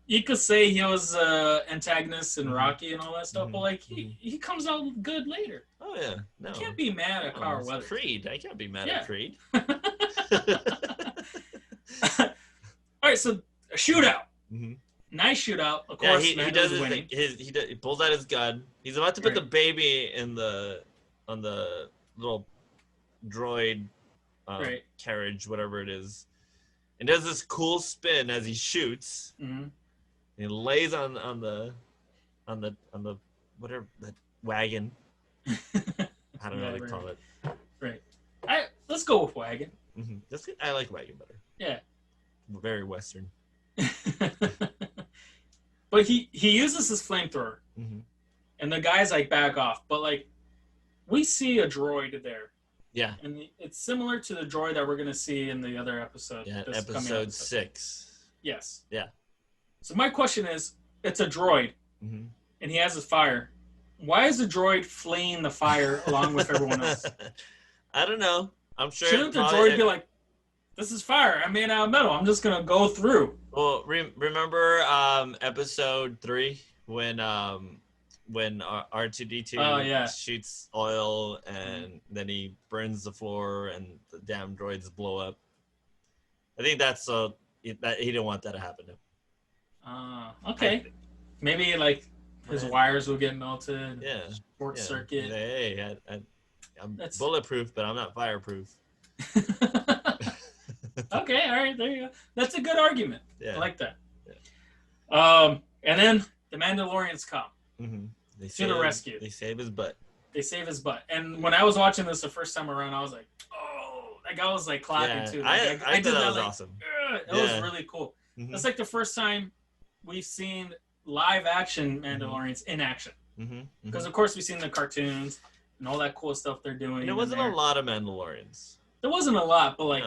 you could say he was antagonist in Rocky and all that stuff, but like he comes out good later.
Oh, yeah. No.
You can't be mad at Carl Weathers.
Creed. I can't be mad at Creed.
All right, so a shootout. Nice shootout. Of course,
he does his thing. He pulls out his gun. He's about to put the baby on the little droid carriage, whatever it is. and does this cool spin as he shoots.
Mm-hmm.
He lays on the whatever that wagon. I don't know what they call it.
Right. Let's go with wagon.
Mm-hmm. I like wagon better.
Yeah.
Very Western.
But he uses his flamethrower,
and
the guys like back off. But like, we see a droid there.
Yeah.
And it's similar to the droid that we're gonna see in the other episode.
Yeah, episode 6.
Yes.
Yeah.
So my question is, it's a droid, and he has his fire. Why is the droid fleeing the fire along with everyone else?
I don't know. I'm sure.
Shouldn't the droid be like, "This is fire. I made out of metal. I'm just gonna go through."
Well, remember episode 3 when R2D2 shoots oil and then he burns the floor and the damn droids blow up. I think that he didn't want that to happen to him.
Okay. Maybe like his wires will get melted.
Yeah.
Short circuit.
Hey, I'm bulletproof, but I'm not fireproof.
Okay, all right, there you go. That's a good argument.
Yeah.
I like that. Yeah. And then the Mandalorians come to the rescue.
They save his butt.
And when I was watching this the first time around, I was like, "Oh!" Like I was like clapping too. Like,
I thought that was awesome.
It was really cool. It's like the first time we've seen live action Mandalorians in action. Because of course we've seen the cartoons and all that cool stuff they're doing.
And it wasn't a lot of Mandalorians.
There wasn't a lot, but like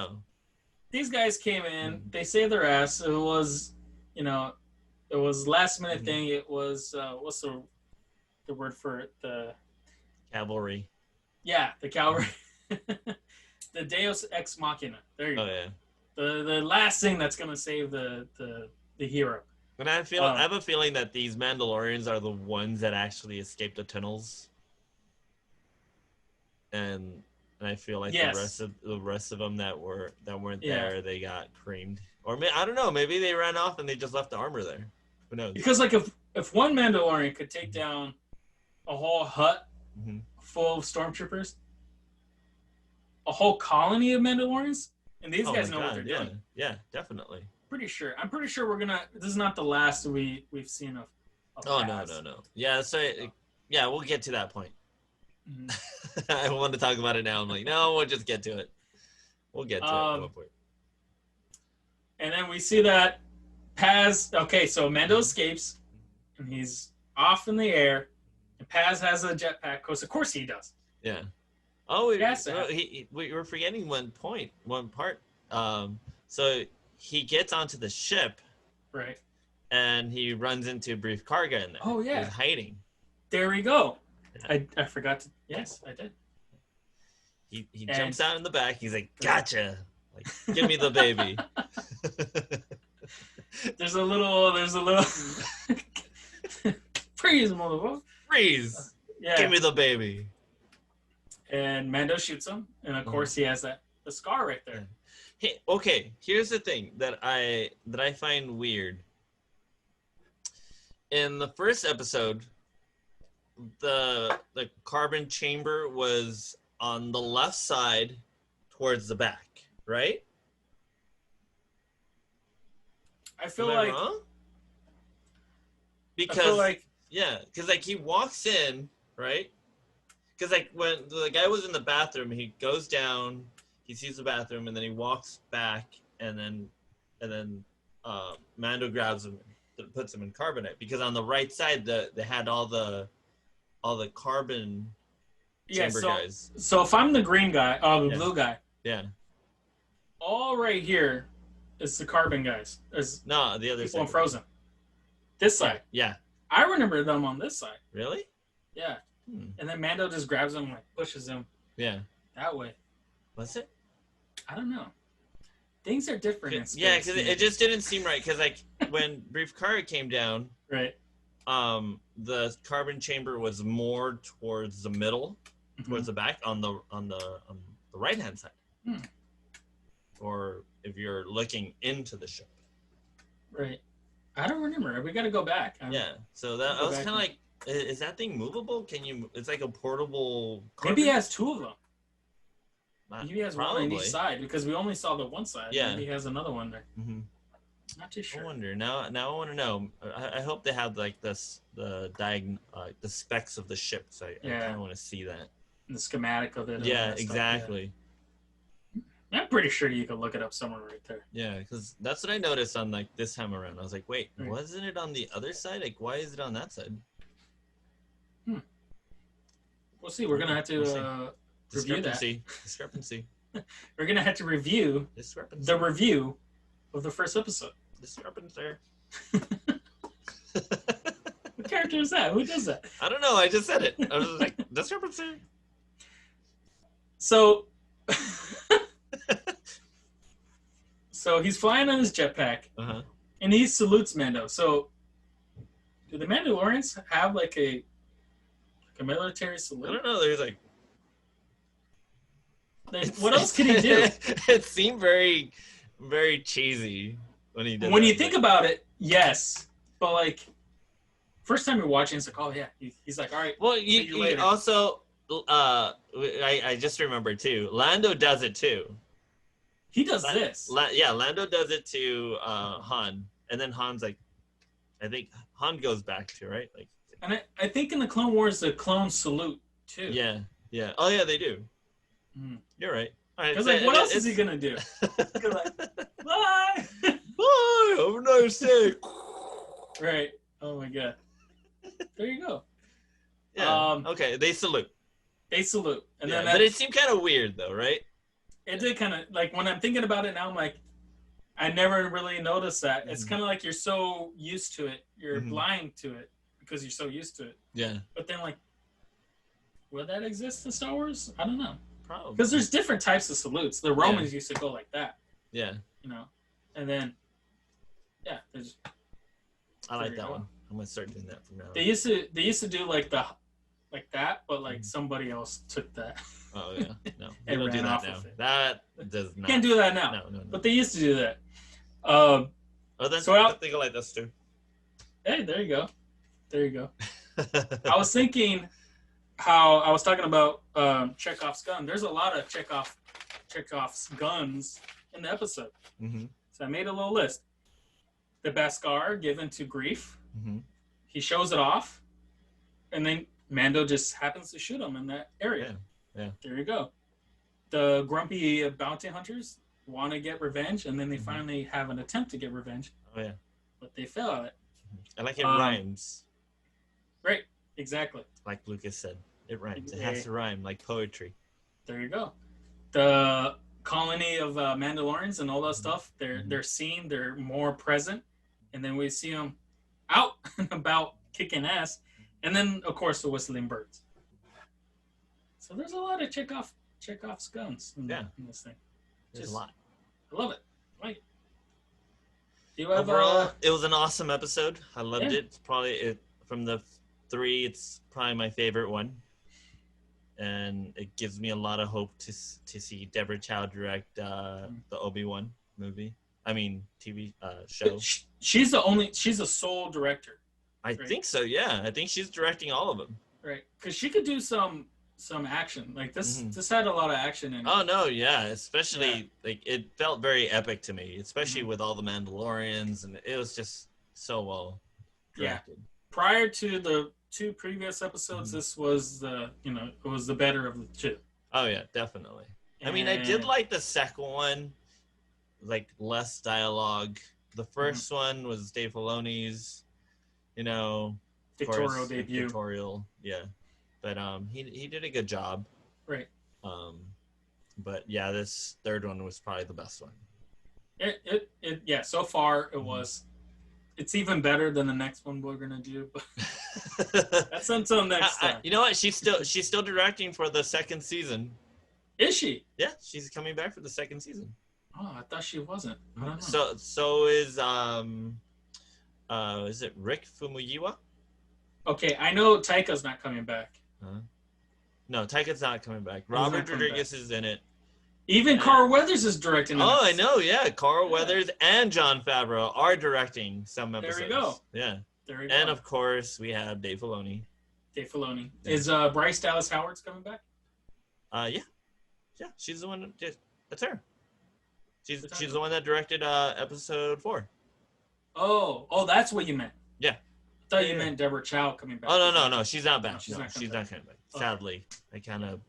these guys came in, they saved their ass. It was, it was last minute thing. It was what's the word for it? The
cavalry.
Yeah, the cavalry. The Deus Ex Machina. There you go.
Yeah.
The last thing that's gonna save the hero.
And I have a feeling that these Mandalorians are the ones that actually escaped the tunnels. And I feel like the rest of them that weren't there, they got creamed. Or I don't know, maybe they ran off and they just left the armor there. Who knows?
Because like if one Mandalorian could take down a whole hut full of stormtroopers, a whole colony of Mandalorians, and these guys know what they're doing.
Yeah, definitely.
I'm pretty sure this is not the last we've seen of
no. Yeah, so we'll get to that point. I want to talk about it now. I'm like, no, we'll just get to it. We'll get to it at one point.
And then we see that Paz. Okay, so Mando escapes, and he's off in the air. And Paz has a jetpack. Of course he does.
Yeah. Oh, we were forgetting one part. So he gets onto the ship.
Right.
And he runs into Brief Karga in there.
Oh, yeah.
He's hiding.
There we go. I forgot to. Yes, I did.
He jumps out in the back. He's like, "Gotcha! Like, give me the baby."
There's a little. Freeze, motherfucker!
Freeze!
Yeah.
Give me the baby.
And Mando shoots him, and of course he has the scar right there.
Hey, okay. Here's the thing that I find weird. In the first episode, the carbon chamber was on the left side towards the back, right?
I feel like
wrong? Because like he walks in, right? Because like when the guy was in the bathroom, he goes down, he sees the bathroom, and then he walks back, and then Mando grabs him, puts him in carbonite. Because on the right side, they had all the carbon chamber guys. So
if I'm the green guy, the blue guy.
Yeah.
All right here is the carbon guys.
No, the other
people
side.
in Frozen. This side.
Yeah.
I remember them on this side.
Really?
Yeah. And then Mando just grabs him and like pushes him.
Yeah.
That way.
Was it?
I don't know. Things are different in space.
Yeah, because it just didn't seem right. Because like when Brief Karga came down,
right.
The carbon chamber was more towards the middle, towards the back, on the right hand side. Or if you're looking into the ship.
Right. I don't remember. We got to go back.
So that I was kind of like, is that thing movable? Can you? It's like a portable.
Maybe he has two of them. Maybe he has one on each side because we only saw the one side. Yeah. Maybe he has another one there. Mm-hmm. Not too sure.
I wonder. Now I want to know. I hope they have like the specs of the ship. So I kind of want to see that.
The schematic of it.
Yeah, exactly.
Yeah. I'm pretty sure you could look it up somewhere right there.
Yeah, because that's what I noticed on like this time around. I was like, wait, wasn't it on the other side? Like, why is it on that side?
We'll see. We're gonna have to review that.
Discrepancy.
We're gonna have to review the review of the first episode.
Discrepancy.
What character is that? Who does that?
I don't know. I just said it. I was just like, discrepancy.
So, so he's flying on his jetpack, and he salutes Mando. So, do the Mandalorians have like a military salute?
I don't know. There's like,
what else can he do?
It seemed very, very cheesy when he did.
When you think about it, yes, but like, first time you're watching, it's like, oh yeah, he's like, all right.
Well, you also, I just remembered too. Lando does it too.
He does this.
Lando does it to Han, and then Han's like, I think Han goes back to right, like.
And I think in the Clone Wars, the clones salute too.
Yeah. Oh yeah, they do. You're right.
Because like, what else is he gonna do? Like, bye.
Bye. Have a nice day.
Right. Oh my god. There you go.
Yeah. Okay. They salute.
And then
but it seemed kind of weird though, right?
It did kind of like when I'm thinking about it now. I'm like, I never really noticed that. It's kind of like you're so used to it, you're blind to it because you're so used to it.
Yeah.
But then like, would that exist in Star Wars? I don't know.
Probably.
Because there's different types of salutes. The Romans used to go like that.
Yeah.
You know, and then, there's.
I like that one. I'm gonna start doing that from now.
They used to do like that, but like somebody else took that.
Oh yeah, no, they don't do that now. That does not.
Can't do that now.
No.
But they used to do that.
So I think like this too.
Hey, there you go. I was thinking how I was talking about Chekhov's gun. There's a lot of Chekhov's guns in the episode. So I made a little list. The Beskar given to Grief. He shows it off, and then Mando just happens to shoot him in that area. Yeah. There you go. The grumpy bounty hunters want to get revenge, and then they finally have an attempt to get revenge.
Oh yeah.
But they fail at it.
I like it rhymes.
Right. Exactly.
Like Lucas said, it rhymes. It has to rhyme like poetry.
There you go. The colony of Mandalorians and all that stuff, they're seen, they're more present, and then we see them out and about kicking ass, and then of course the whistling birds. So there's a lot of Chekhov's guns in this thing.
There's a lot.
I love it. I like it. Do you have
overall, it was an awesome episode. I loved it. It's probably from the 3. It's probably my favorite one, and it gives me a lot of hope to see Deborah Chow direct the Obi-Wan movie. I mean, TV show.
She's the sole director.
I think so. Yeah, I think she's directing all of them.
Right, because she could do some action. Like this. This had a lot of action in it.
Oh no, yeah. Especially like it felt very epic to me, especially with all the Mandalorians, and it was just so well directed.
Yeah. Prior to the 2 previous episodes, this was it was the better of the 2.
Oh yeah, definitely. I mean, I did like the second one, like less dialogue. The first one was Dave Filoni's,
Dictatorial debut.
Dictatorial, yeah. But he did a good job.
Right.
But yeah, this third one was probably the best one.
So far it was. It's even better than the next one we're gonna do, but that's until next time.
You know what? She's still directing for the 2nd season.
Is she?
Yeah, she's coming back for the 2nd season.
Oh, I thought she wasn't. I don't know.
So is it Rick Famuyiwa?
Okay, I know Taika's not coming back.
No, Taika's not coming back. Robert Rodriguez is in it.
Even Carl Weathers is directing.
Oh, I know. Yeah, Carl Weathers and Jon Favreau are directing some episodes.
There you go.
Yeah.
There you go.
And of course, we have Dave Filoni.
Is Bryce Dallas Howard's coming back?
Yeah. Yeah, she's the one. That's her. She's the one that directed episode 4.
Oh, that's what you meant.
Yeah.
I thought you meant Deborah Chow coming back.
Oh no, she's not back.
No, she's not
coming back.
Okay.
Sadly, I kind of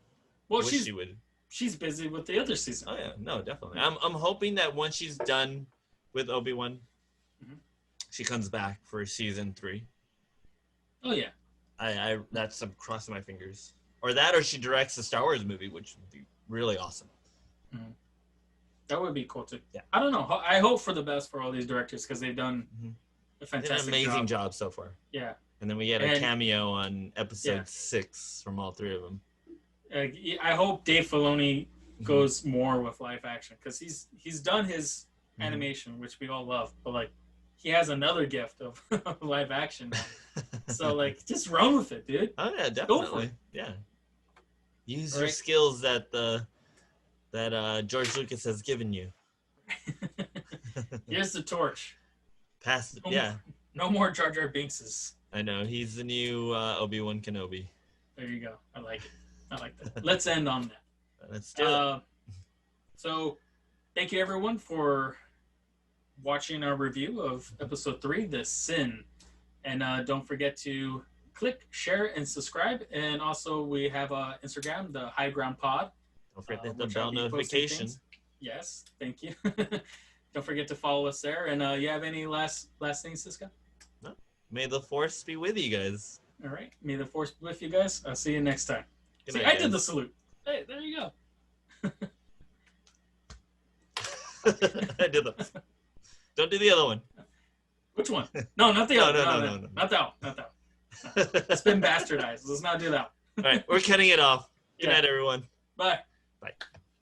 wish she would.
She's busy with the other season.
Oh yeah, no, definitely. I'm hoping that once she's done with Obi-Wan, she comes back for season 3.
Oh yeah.
I'm crossing my fingers. Or that, or she directs the Star Wars movie, which would be really awesome.
Mm-hmm. That would be cool too.
Yeah.
I don't know. I hope for the best for all these directors because they've done a fantastic
amazing job so far.
Yeah.
And then we get a cameo on episode 6 from all 3 of them.
I hope Dave Filoni goes more with live action because he's done his animation, which we all love, but like he has another gift of live action now. So like just run with it, dude.
Oh yeah, definitely. Yeah. Use your skills that George Lucas has given you.
Here's the torch.
Pass it.
No more Jar Jar Binkses.
I know. He's the new Obi-Wan Kenobi.
There you go. I like it. I like that. Let's end on that.
Let's do it.
So, thank you everyone for watching our review of episode 3, The Sin. And don't forget to click, share, and subscribe. And also, we have Instagram, the Highground Pod.
Don't forget the bell notification.
Yes, thank you. Don't forget to follow us there. And you have any last things, Siska?
No. May the Force be with you guys.
All right. May the Force be with you guys. I'll see you next time.
Good night,
I did the salute. Hey, there you go.
I did that. Don't do the other one.
Which one? No, not the other.
No.
Not that one. Not that one. It's been bastardized. Let's not do that one.
All right, we're cutting it off. Good night, everyone.
Bye.
Bye.